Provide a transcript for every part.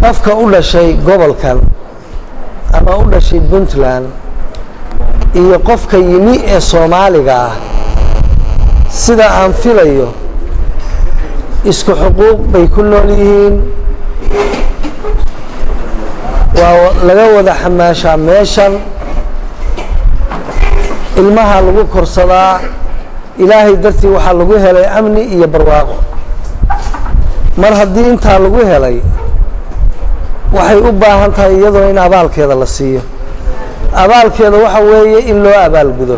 qofka u dhashay gobolkan ama u dhashay Puntland iyo qofka yimi ee Soomaaliga ah sida aan filayo isku xuquuq bay ku nool yihiin waa laga wada xamaashaa meeshan ilmaha lagu korsadaa ilaahay dartii waxa lagu helay amni iyo barwaaqo mar haddii inta lagu helay waxay u baahan tahay iyadoo in abaalkeeda la siiyo abaalkeeda waxa weeye in loo abaal gudo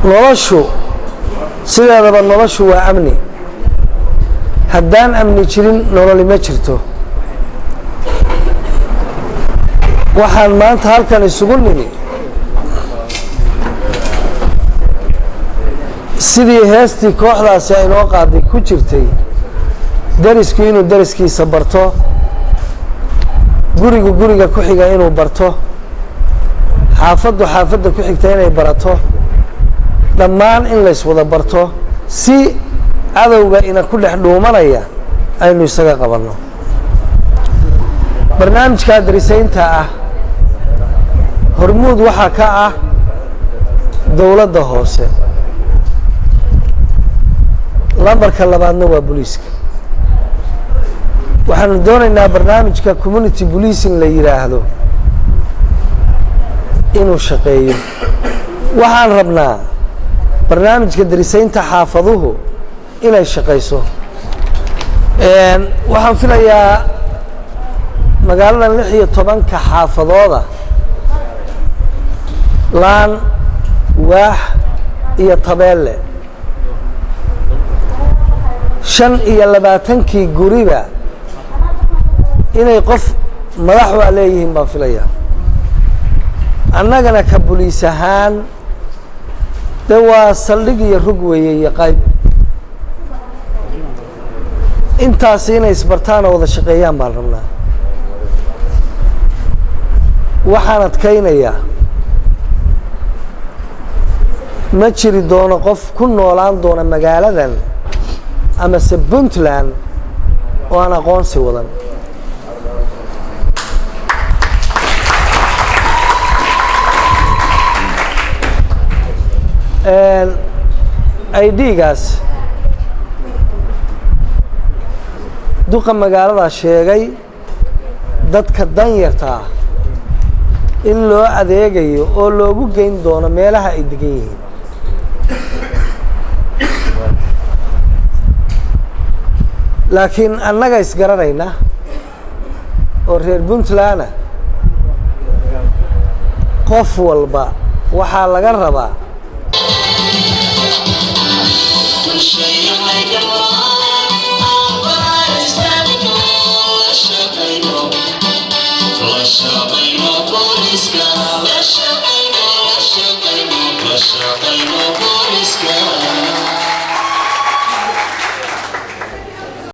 noloshu sideedaba noloshu waa amni haddaan amni jirin nolol ma jirto waxaan maanta halkan isugu nimi sidii heestii kooxdaasi ay noo qaaday ku jirtay darisku inuu dariskiisa barto guriga ku xiga inuu barto xaafadda ku xigta inay barato dhammaan in la iswada barto si cadowga ina ku dhex dhuumanaya aynu isaga qabanno barnaamijka darisaynta ah hormuud waxa ka ah dawladda hoose lambarka labaadna waa booliiska waxaanu doonaynaa barnaamijka community policing la yiraahdo inuu shaqeeyo waxaan rabnaa barnaamijka darisaynta xaafaduhu inay shaqeyso waxaan filayaa magaalada 16 xaafadooda laan waax iyo tabeelle 25 guriba inay qof madax u leeyihiin baan filayaa annagana ka booliis ahaan de waa saldhig iyo rug weeye iyo qayb intaas inay isbartaan oo wada shaqeeyaan baan rabnaa waxaan adkaynayaa ma jiri doono qof ku noolaan doona magaaladan ama se Puntland oo aan aqoonsi wadan ID-gaas duqa magaalada sheegay dadka danyarta ah in loo adeegayo oo loogu geyn doono meelaha ay degan yihiin laakiin annaga isgaranayna oo reer Puntland qof walba waxaa laga rabaa Shall